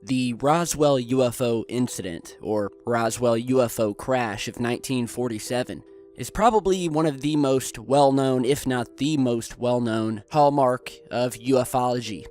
The Roswell UFO Incident, or Roswell UFO Crash of 1947, is probably one of the most well-known, if not the most well-known, hallmark of ufology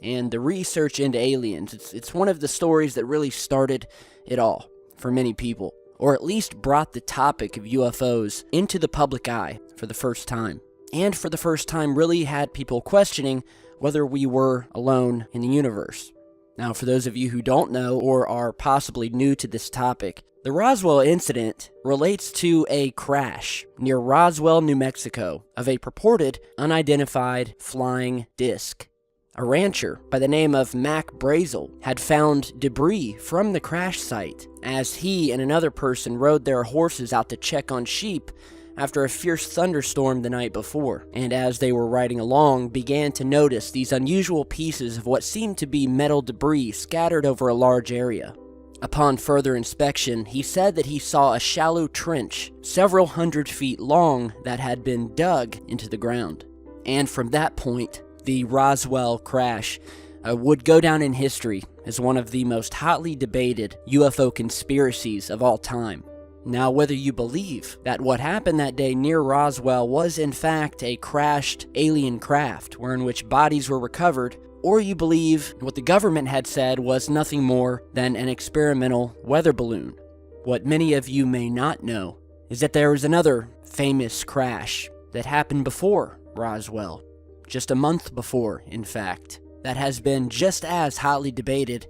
and the research into aliens. It's one of the stories that really started it all for many people, or at least brought the topic of UFOs into the public eye for the first time. And for the first time really had people questioning whether we were alone in the universe. Now, for those of you who don't know or are possibly new to this topic, the Roswell Incident relates to a crash near Roswell, New Mexico, of a purported unidentified flying disc. A rancher by the name of Mac Brazel had found debris from the crash site as he and another person rode their horses out to check on sheep after a fierce thunderstorm the night before, and as they were riding along, began to notice these unusual pieces of what seemed to be metal debris scattered over a large area. Upon further inspection, he said that he saw a shallow trench several hundred feet long that had been dug into the ground. And from that point, the Roswell crash would go down in history as one of the most hotly debated UFO conspiracies of all time. Now, whether you believe that what happened that day near Roswell was in fact a crashed alien craft wherein which bodies were recovered, or you believe what the government had said was nothing more than an experimental weather balloon, what many of you may not know is that there was another famous crash that happened before Roswell, just a month before, in fact, that has been just as hotly debated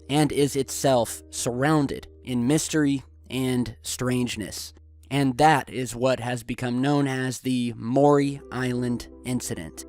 and is itself surrounded in mystery and strangeness. And that is what has become known as the Maury Island Incident.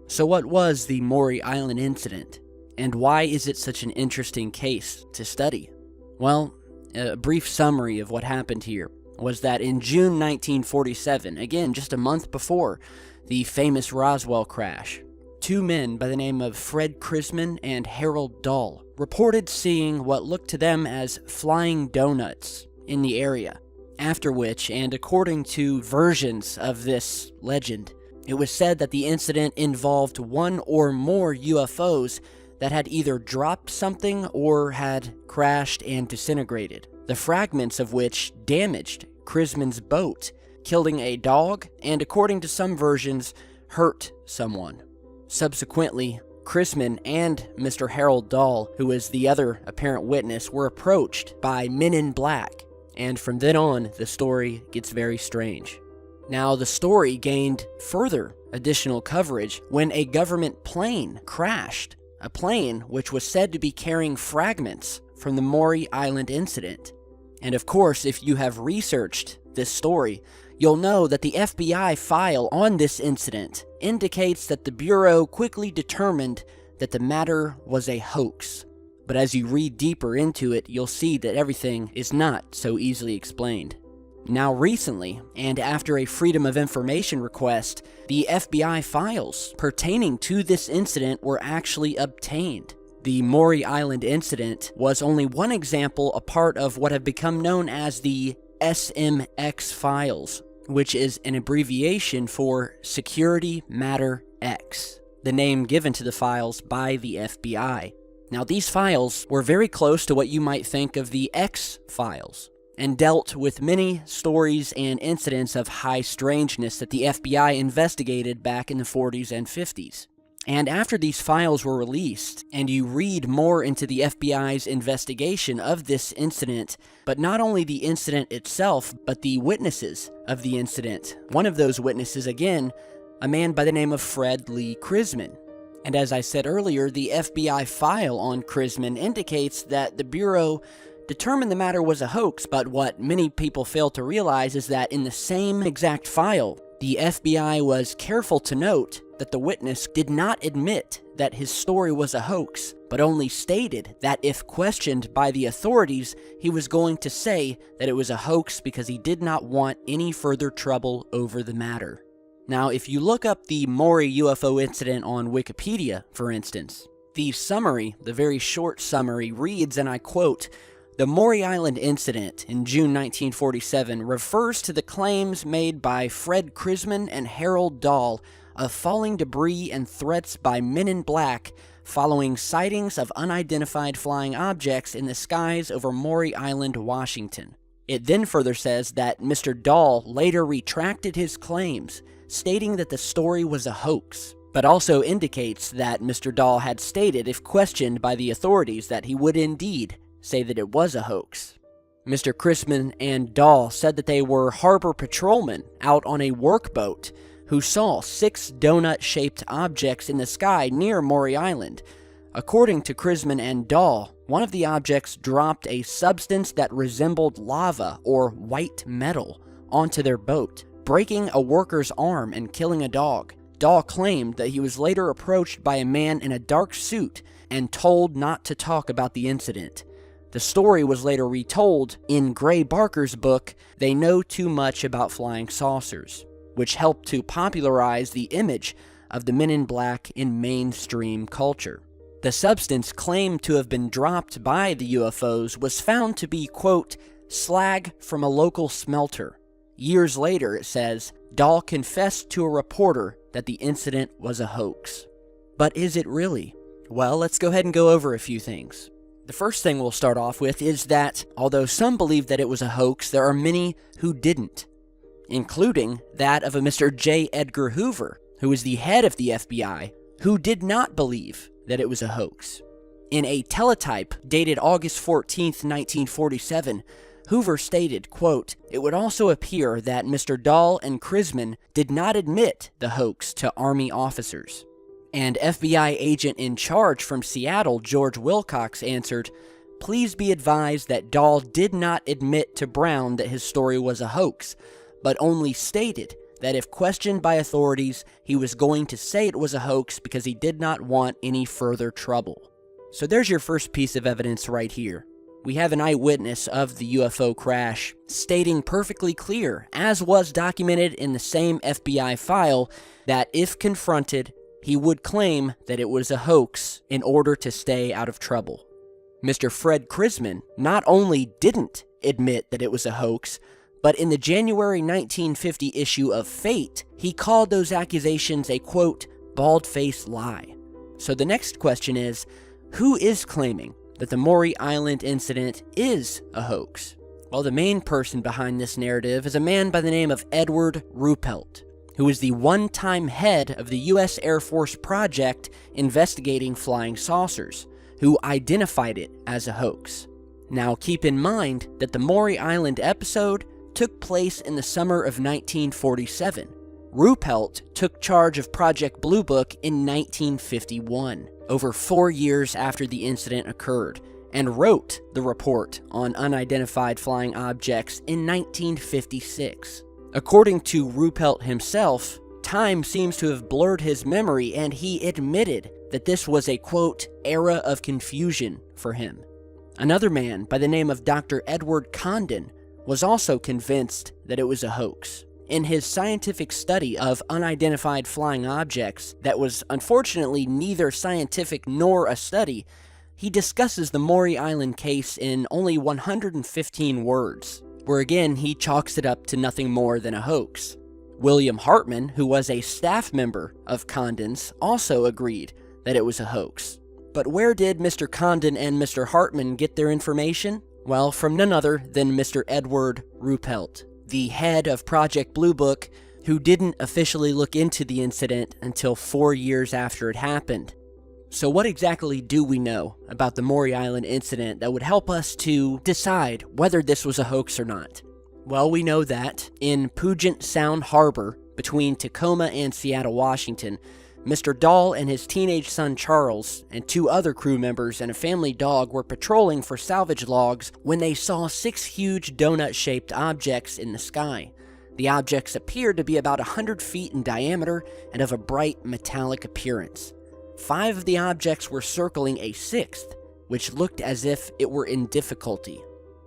So what was the Maury Island Incident, and why is it such an interesting case to study? Well, a brief summary of what happened here was that in June 1947, again just a month before the famous Roswell crash, two men by the name of Fred Chrisman and Harold Dahl reported seeing what looked to them as flying donuts in the area, after which, and according to versions of this legend, it was said that the incident involved one or more UFOs that had either dropped something or had crashed and disintegrated, the fragments of which damaged Chrisman's boat, killing a dog, and according to some versions, hurt someone. Subsequently, Chrisman and Mr. Harold Dahl, who was the other apparent witness, were approached by men in black, and from then on, the story gets very strange. Now, the story gained further additional coverage when a government plane crashed, a plane which was said to be carrying fragments from the Maury Island incident. And of course, if you have researched this story, you'll know that the FBI file on this incident indicates that the Bureau quickly determined that the matter was a hoax. But as you read deeper into it, you'll see that everything is not so easily explained. Now recently, and after a Freedom of Information request, the FBI files pertaining to this incident were actually obtained. The Maury Island incident was only one example, a part of what have become known as the SMX files, which is an abbreviation for Security Matter X, the name given to the files by the FBI. Now, these files were very close to what you might think of the X files, and dealt with many stories and incidents of high strangeness that the FBI investigated back in the 40s and 50s. And after these files were released, and you read more into the FBI's investigation of this incident, but not only the incident itself, but the witnesses of the incident. One of those witnesses, again, a man by the name of Fred Lee Chrisman. And as I said earlier, the FBI file on Chrisman indicates that the Bureau determined the matter was a hoax, but what many people fail to realize is that in the same exact file, the FBI was careful to note that the witness did not admit that his story was a hoax, but only stated that if questioned by the authorities, he was going to say that it was a hoax because he did not want any further trouble over the matter. Now, if you look up the Maury UFO incident on Wikipedia, for instance, the summary, the very short summary, reads, and I quote, "The Maury Island incident in June 1947 refers to the claims made by Fred Chrisman and Harold Dahl of falling debris and threats by men in black following sightings of unidentified flying objects in the skies over Maury Island, Washington. It then further says that Mr. Dahl later retracted his claims, stating that the story was a hoax, but also indicates that Mr. Dahl had stated, if questioned by the authorities, that he would indeed say that it was a hoax. Mr. Chrisman and Dahl said that they were harbor patrolmen out on a workboat who saw 6 donut-shaped objects in the sky near Maury Island. According to Chrisman and Dahl, one of the objects dropped a substance that resembled lava or white metal onto their boat, breaking a worker's arm and killing a dog. Dahl claimed that he was later approached by a man in a dark suit and told not to talk about the incident. The story was later retold in Gray Barker's book, They Know Too Much About Flying Saucers, which helped to popularize the image of the Men in Black in mainstream culture. The substance claimed to have been dropped by the UFOs was found to be, quote, slag from a local smelter. Years later, it says, Dahl confessed to a reporter that the incident was a hoax. But is it really? Well, let's go ahead and go over a few things. The first thing we'll start off with is that, although some believe that it was a hoax, there are many who didn't, including that of a Mr. J. Edgar Hoover, who is the head of the FBI, who did not believe that it was a hoax. In a teletype dated August 14, 1947, Hoover stated, quote, it would also appear that Mr. Dahl and Chrisman did not admit the hoax to Army officers. And FBI agent in charge from Seattle, George Wilcox, answered, please be advised that Dahl did not admit to Brown that his story was a hoax, but only stated that if questioned by authorities, he was going to say it was a hoax because he did not want any further trouble. So there's your first piece of evidence right here. We have an eyewitness of the UFO crash stating perfectly clear, as was documented in the same FBI file, that if confronted, he would claim that it was a hoax in order to stay out of trouble. Mr. Fred Chrisman not only didn't admit that it was a hoax, but in the January 1950 issue of Fate, he called those accusations a, quote, bald-faced lie. So the next question is, who is claiming that the Maury Island incident is a hoax? Well, the main person behind this narrative is a man by the name of Edward Ruppelt, who is the one-time head of the U.S. Air Force project investigating flying saucers, who identified it as a hoax. Now, keep in mind that the Maury Island episode took place in the summer of 1947. Ruppelt took charge of Project Blue Book in 1951, over 4 years after the incident occurred, and wrote the report on unidentified flying objects in 1956. According to Ruppelt himself, time seems to have blurred his memory, and he admitted that this was a, quote, era of confusion for him. Another man by the name of Dr. Edward Condon was also convinced that it was a hoax. In his scientific study of unidentified flying objects that was unfortunately neither scientific nor a study, he discusses the Maury Island case in only 115 words, where again he chalks it up to nothing more than a hoax. William Hartman, who was a staff member of Condon's, also agreed that it was a hoax. But where did Mr. Condon and Mr. Hartman get their information? Well, from none other than Mr. Edward Ruppelt, the head of Project Blue Book, who didn't officially look into the incident until 4 years after it happened. So what exactly do we know about the Maury Island incident that would help us to decide whether this was a hoax or not? Well, we know that in Puget Sound Harbor, between Tacoma and Seattle, Washington, Mr. Dahl and his teenage son Charles and 2 other crew members and a family dog were patrolling for salvage logs when they saw 6 huge donut-shaped objects in the sky. The objects appeared to be about 100 feet in diameter and of a bright metallic appearance. 5 of the objects were circling a 6th, which looked as if it were in difficulty.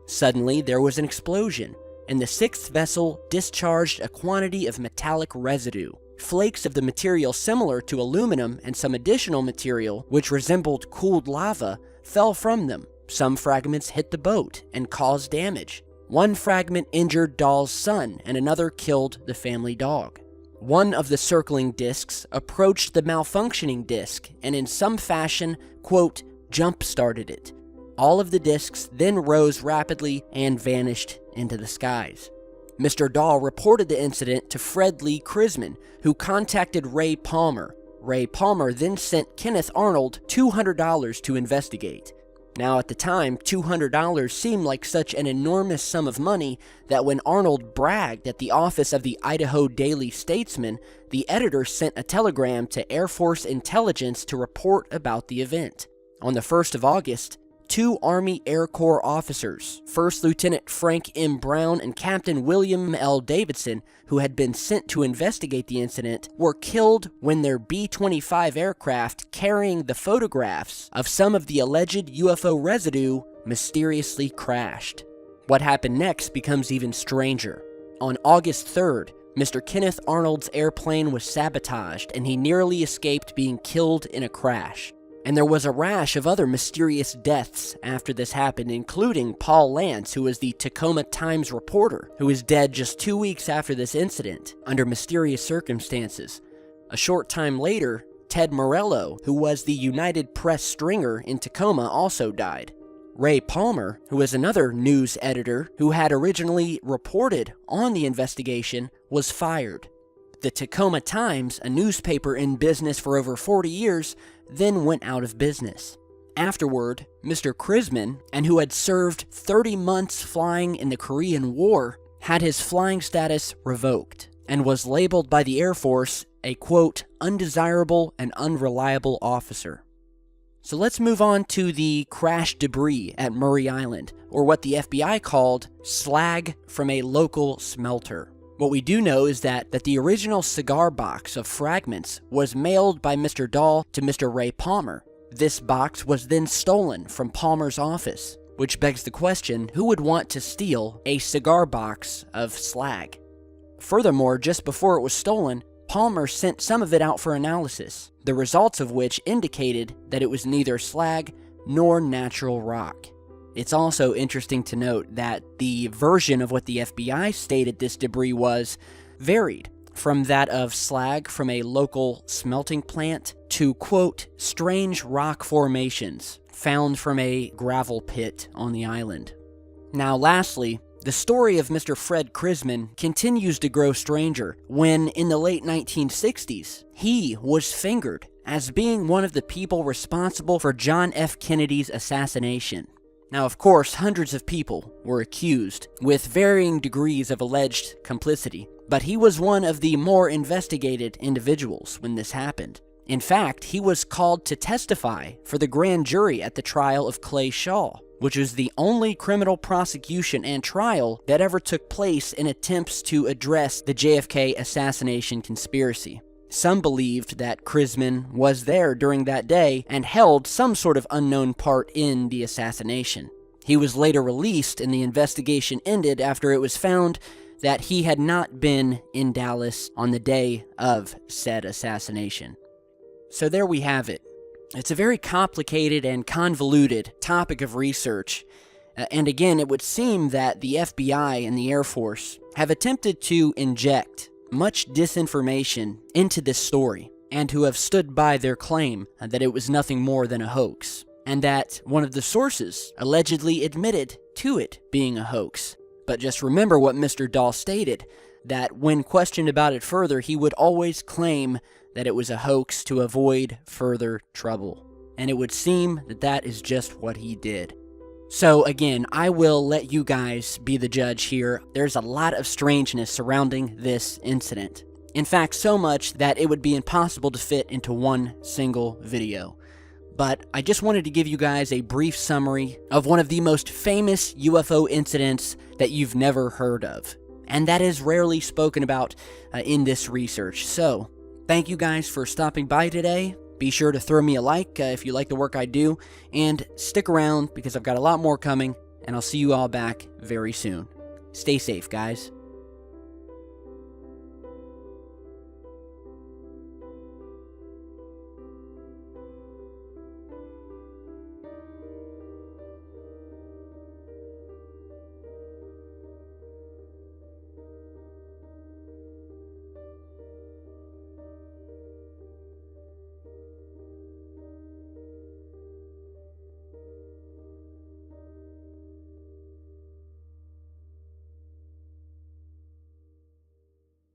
Suddenly, there was an explosion, and the 6th vessel discharged a quantity of metallic residue. Flakes of the material similar to aluminum and some additional material, which resembled cooled lava, fell from them. Some fragments hit the boat and caused damage. One fragment injured Dahl's son, and another killed the family dog. One of the circling discs approached the malfunctioning disc and in some fashion, quote, jump-started it. All of the discs then rose rapidly and vanished into the skies. Mr. Dahl reported the incident to Fred Lee Chrisman, who contacted Ray Palmer. Ray Palmer then sent Kenneth Arnold $200 to investigate. Now, at the time, $200 seemed like such an enormous sum of money that when Arnold bragged at the office of the Idaho Daily Statesman, the editor sent a telegram to Air Force Intelligence to report about the event. On the 1st of August, 2 Army Air Corps officers, First Lieutenant Frank M. Brown and Captain William L. Davidson, who had been sent to investigate the incident, were killed when their B-25 aircraft carrying the photographs of some of the alleged UFO residue mysteriously crashed. What happened next becomes even stranger. On August 3rd, Mr. Kenneth Arnold's airplane was sabotaged and he nearly escaped being killed in a crash. And there was a rash of other mysterious deaths after this happened, including Paul Lance, who was the Tacoma Times reporter, who was dead just 2 weeks after this incident, under mysterious circumstances. A short time later, Ted Morello, who was the United Press stringer in Tacoma, also died. Ray Palmer, who was another news editor who had originally reported on the investigation, was fired. The Tacoma Times, a newspaper in business for over 40 years, then went out of business. Afterward, Mr. Chrisman, and who had served 30 months flying in the Korean War, had his flying status revoked and was labeled by the Air Force a, quote, undesirable and unreliable officer. So let's move on to the crash debris at Maury Island, or what the FBI called slag from a local smelter. What we do know is that the original cigar box of fragments was mailed by Mr. Dahl to Mr. Ray Palmer. This box was then stolen from Palmer's office, which begs the question, who would want to steal a cigar box of slag? Furthermore, just before it was stolen, Palmer sent some of it out for analysis, the results of which indicated that it was neither slag nor natural rock. It's also interesting to note that the version of what the FBI stated this debris was varied from that of slag from a local smelting plant to, quote, strange rock formations found from a gravel pit on the island. Now, lastly, the story of Mr. Fred Chrisman continues to grow stranger when, in the late 1960s, he was fingered as being one of the people responsible for John F. Kennedy's assassination. Now, of course, hundreds of people were accused, with varying degrees of alleged complicity, but he was one of the more investigated individuals when this happened. In fact, he was called to testify for the grand jury at the trial of Clay Shaw, which was the only criminal prosecution and trial that ever took place in attempts to address the JFK assassination conspiracy. Some believed that Chrisman was there during that day and held some sort of unknown part in the assassination. He was later released and the investigation ended after it was found that he had not been in Dallas on the day of said assassination. So there we have it. It's a very complicated and convoluted topic of research. And again, it would seem that the FBI and the Air Force have attempted to inject much disinformation into this story, and who have stood by their claim that it was nothing more than a hoax, and that one of the sources allegedly admitted to it being a hoax. But just remember what Mr. Dahl stated, that when questioned about it further, he would always claim that it was a hoax to avoid further trouble. And it would seem that that is just what he did. So again, I will let you guys be the judge here. There's a lot of strangeness surrounding this incident. In fact, so much that it would be impossible to fit into one single video. But I just wanted to give you guys a brief summary of one of the most famous UFO incidents that you've never heard of. And that is rarely spoken about in this research. So, thank you guys for stopping by today. Be sure to throw me a like if you like the work I do, and stick around because I've got a lot more coming, and I'll see you all back very soon. Stay safe, guys.